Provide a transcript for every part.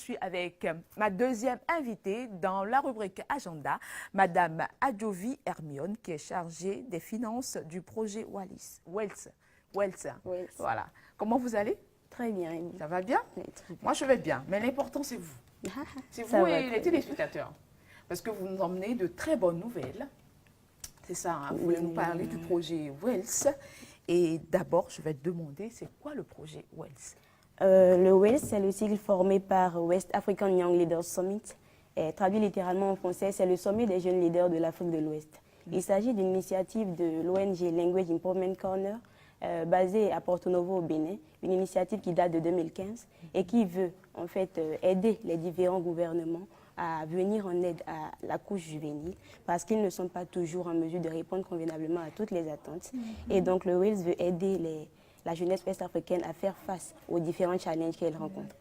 Je suis avec ma deuxième invitée dans la rubrique Agenda, Madame Adjovi Hermione, qui est chargée des finances du projet Wells. Voilà. Comment vous allez? Très bien. Et vous? Ça va bien? Oui, très bien. Moi, je vais bien, mais l'important, c'est vous. C'est vous et les téléspectateurs. Parce que vous nous emmenez de très bonnes nouvelles. C'est ça, hein, vous voulez nous parler du projet Wells. Et d'abord, je vais te demander, c'est quoi le projet Wells? Le WELS, c'est le cycle formé par West African Young Leaders Summit. Et traduit littéralement en français, c'est le sommet des jeunes leaders de l'Afrique de l'Ouest. Il s'agit d'une initiative de l'ONG Language Empowerment Corner, basée à Porto Novo au Bénin, une initiative qui date de 2015 et qui veut en fait aider les différents gouvernements à venir en aide à la couche juvénile parce qu'ils ne sont pas toujours en mesure de répondre convenablement à toutes les attentes. Et donc le WELS veut aider la jeunesse ouest-africaine à faire face aux différents challenges qu'elle rencontre.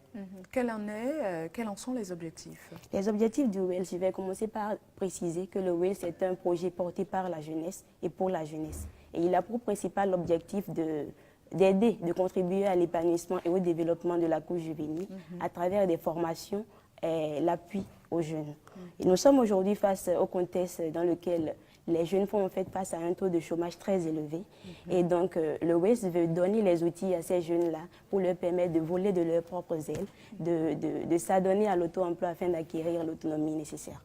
Quels en sont les objectifs? Les objectifs du WELS, je vais commencer par préciser que le WELS est un projet porté par la jeunesse et pour la jeunesse. Et il a pour principal objectif d'aider, de contribuer à l'épanouissement et au développement de la couche juvénile à travers des formations et l'appui aux jeunes. Et nous sommes aujourd'hui face au contexte dans lequel les jeunes font en fait face à un taux de chômage très élevé. Et donc, le WELS veut donner les outils à ces jeunes-là pour leur permettre de voler de leurs propres ailes, de s'adonner à l'auto-emploi afin d'acquérir l'autonomie nécessaire.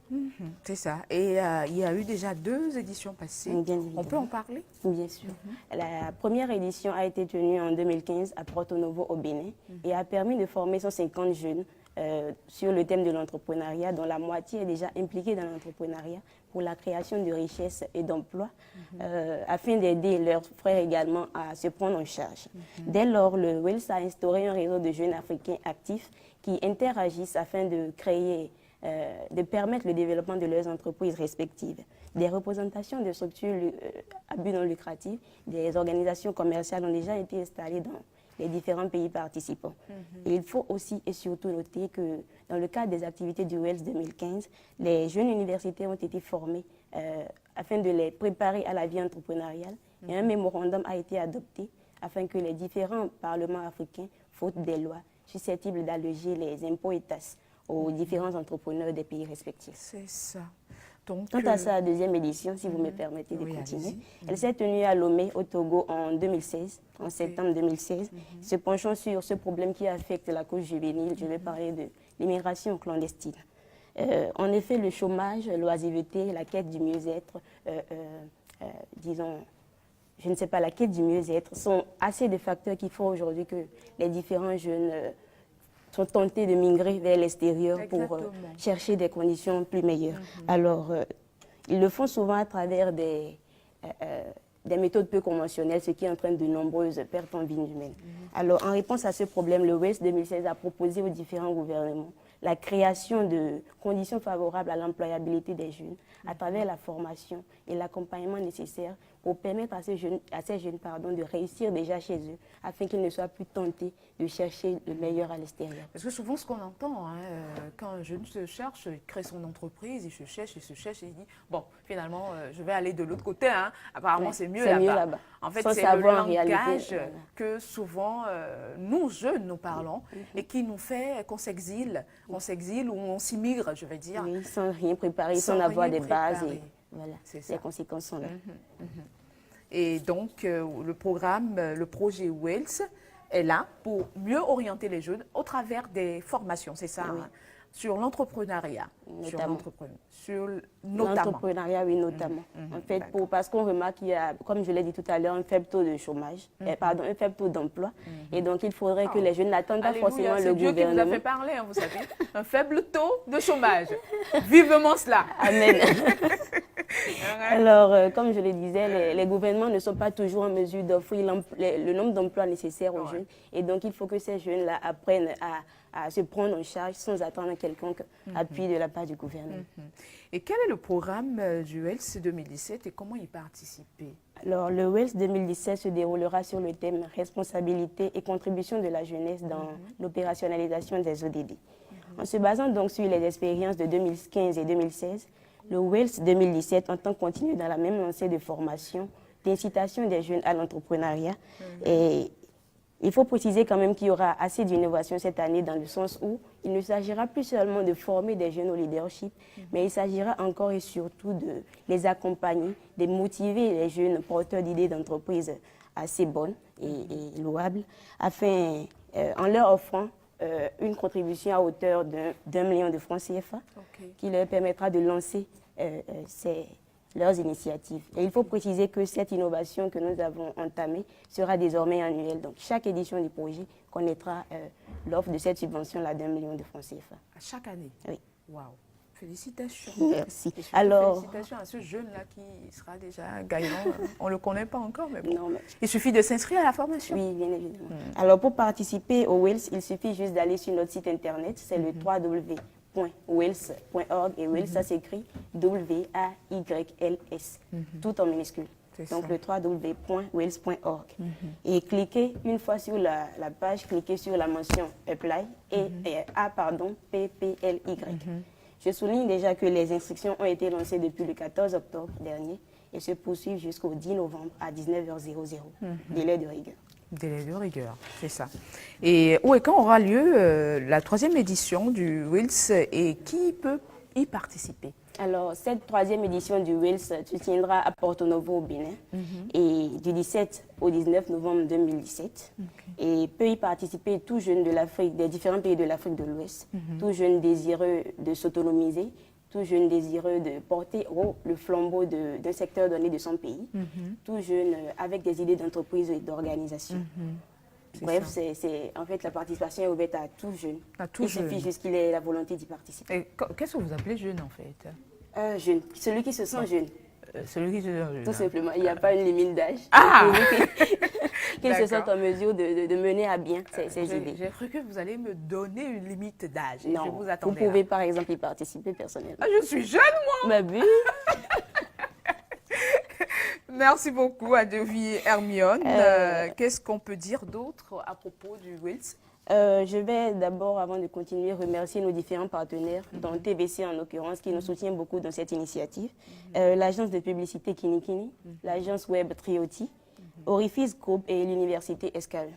C'est ça. Et il y a eu déjà 2 éditions passées. Bien On peut en parler? Bien sûr. La première édition a été tenue en 2015 à Porto Novo au Bénin et a permis de former 150 jeunes sur le thème de l'entrepreneuriat, dont la moitié est déjà impliquée dans l'entrepreneuriat pour la création de richesses et d'emplois, afin d'aider leurs frères également à se prendre en charge. Dès lors, le WELS a instauré un réseau de jeunes africains actifs qui interagissent afin de créer, de permettre le développement de leurs entreprises respectives. Des représentations de structures à but non lucratif, des organisations commerciales ont déjà été installées dans les différents pays participants. Et il faut aussi et surtout noter que dans le cadre des activités du WELS 2015, les jeunes universitaires ont été formés afin de les préparer à la vie entrepreneuriale et un mémorandum a été adopté afin que les différents parlements africains votent des lois susceptibles d'alléger les impôts et taxes aux différents entrepreneurs des pays respectifs. C'est ça. Donc, quant à sa deuxième édition, si vous me permettez de continuer, elle s'est tenue à Lomé, au Togo, en 2016, en septembre 2016. Se penchant sur ce problème qui affecte la couche juvénile, je vais parler de l'immigration clandestine. En effet, le chômage, l'oisiveté, la quête du mieux-être, disons, je ne sais pas, la quête du mieux-être sont assez de facteurs qui font aujourd'hui que les différents jeunes sont tentés de migrer vers l'extérieur pour chercher des conditions plus meilleures. Alors, ils le font souvent à travers des méthodes peu conventionnelles, ce qui entraîne de nombreuses pertes en vie humaine. Alors, en réponse à ce problème, le WELS 2016 a proposé aux différents gouvernements la création de conditions favorables à l'employabilité des jeunes à travers la formation et l'accompagnement nécessaire pour permettre à ces jeunes de réussir déjà chez eux afin qu'ils ne soient plus tentés de chercher le meilleur à l'extérieur. Parce que souvent, ce qu'on entend, hein, quand un jeune se cherche, il crée son entreprise, il se cherche, et il dit, bon, finalement, je vais aller de l'autre côté, hein. Apparemment, c'est mieux là-bas. En fait, c'est le langage que souvent, nous, jeunes, nous parlons et qui nous fait qu'on s'exile ou on s'immigre, je vais dire. Oui, sans rien préparer, sans avoir des bases. Et voilà, les conséquences sont là. Et donc, le projet Wells est là pour mieux orienter les jeunes au travers des formations, c'est ça, hein, sur l'entrepreneuriat. Sur l'entrepreneuriat, oui, notamment. En fait, parce qu'on remarque qu'il y a, comme je l'ai dit tout à l'heure, un faible taux de chômage, un faible taux d'emploi. Et donc, il faudrait que les jeunes n'attendent pas forcément le gouvernement. C'est Dieu qui vous a fait parler, hein, vous savez. Un faible taux de chômage. Vivement cela. Amen. Alors, comme je le disais, les gouvernements ne sont pas toujours en mesure d'offrir le nombre d'emplois nécessaires aux jeunes. Et donc, il faut que ces jeunes-là apprennent à se prendre en charge sans attendre un quelconque appui de la part du gouvernement. Et quel est le programme du WELS 2017 et comment y participer? Alors, le WELS 2017 se déroulera sur le thème responsabilité et contribution de la jeunesse dans l'opérationnalisation des ODD. En se basant donc sur les expériences de 2015 et 2016, le WELS 2017 entend continuer dans la même lancée de formation, d'incitation des jeunes à l'entrepreneuriat et Il faut préciser quand même qu'il y aura assez d'innovation cette année dans le sens où il ne s'agira plus seulement de former des jeunes au leadership, mais il s'agira encore et surtout de les accompagner, de motiver les jeunes porteurs d'idées d'entreprise assez bonnes et louables, en leur offrant une contribution à hauteur d'1 million de francs CFA qui leur permettra de lancer leurs initiatives. Et il faut préciser que cette innovation que nous avons entamée sera désormais annuelle. Donc, chaque édition du projet connaîtra l'offre de cette subvention-là d'1 million de francs CFA. À chaque année? Oui. Waouh! Félicitations. Merci. Alors, félicitations à ce jeune-là qui sera déjà gagnant. On ne le connaît pas encore, mais bon. Non, mais... Il suffit de s'inscrire à la formation. Oui, bien évidemment. Alors, pour participer au WILS, il suffit juste d'aller sur notre site internet. C'est le www.wils.org. Et WILS, ça s'écrit W-A-Y-L-S, tout en minuscule. Donc, le www.wils.org. Et cliquez, une fois sur la page, cliquez sur la mention Apply P-P-L-Y. Je souligne déjà que les inscriptions ont été lancées depuis le 14 octobre dernier et se poursuivent jusqu'au 10 novembre à 19h00. Délai de rigueur. Délai de rigueur, c'est ça. Et où et quand aura lieu la 3e édition du WILS et qui peut y participer? Alors, cette 3e édition du WILS se tiendra à Porto Novo au Bénin et du 17 au 19 novembre 2017. Et peut y participer tout jeune de l'Afrique, des différents pays de l'Afrique de l'Ouest, tout jeune désireux de s'autonomiser, tout jeune désireux de porter haut le flambeau d'un secteur donné de son pays, tout jeune avec des idées d'entreprise et d'organisation. Bref, en fait, la participation est ouverte à tout jeune. Il suffit juste qu'il ait la volonté d'y participer. Qu'est-ce que vous appelez jeune, en fait? Jeune. Celui qui se sent jeune. Celui qui se sent jeune. Tout simplement. Il n'y a pas une limite d'âge. Qu'il se sente en mesure de mener à bien ses idées. J'ai cru que vous allez me donner une limite d'âge. Non, vous pouvez par exemple y participer personnellement. Ah, je suis jeune, moi. Bah oui. Merci beaucoup, Adovi Hermione. Qu'est-ce qu'on peut dire d'autre à propos du WILS? Je vais d'abord, avant de continuer, remercier nos différents partenaires, dont TBC en l'occurrence, qui nous soutient beaucoup dans cette initiative, l'agence de publicité Kinikini, l'agence web Trioti, Orifice Group et l'université Escale.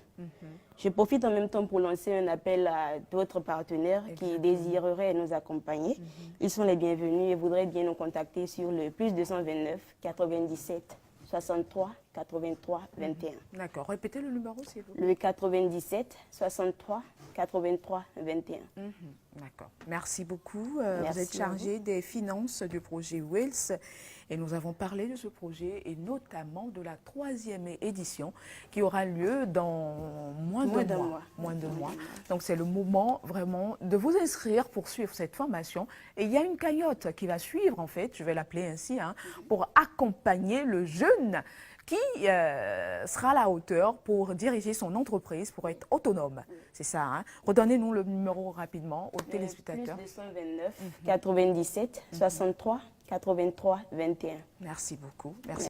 Je profite en même temps pour lancer un appel à d'autres partenaires qui désireraient nous accompagner. Ils sont les bienvenus et voudraient bien nous contacter sur le +229 97 63 83 21. D'accord. Répétez le numéro, s'il vous plaît. Le 97 63 83 21. D'accord. Merci beaucoup. Vous êtes chargé des finances du projet WILS et nous avons parlé de ce projet et notamment de la 3e édition qui aura lieu dans moins d'un mois. Donc c'est le moment vraiment de vous inscrire pour suivre cette formation. Et il y a une cagnotte qui va suivre, en fait, je vais l'appeler ainsi, pour accompagner le jeune qui sera à la hauteur pour diriger son entreprise, pour être autonome. C'est ça. Redonnez-nous le numéro rapidement aux téléspectateurs. +229 97 63 83 21. Merci beaucoup. Merci.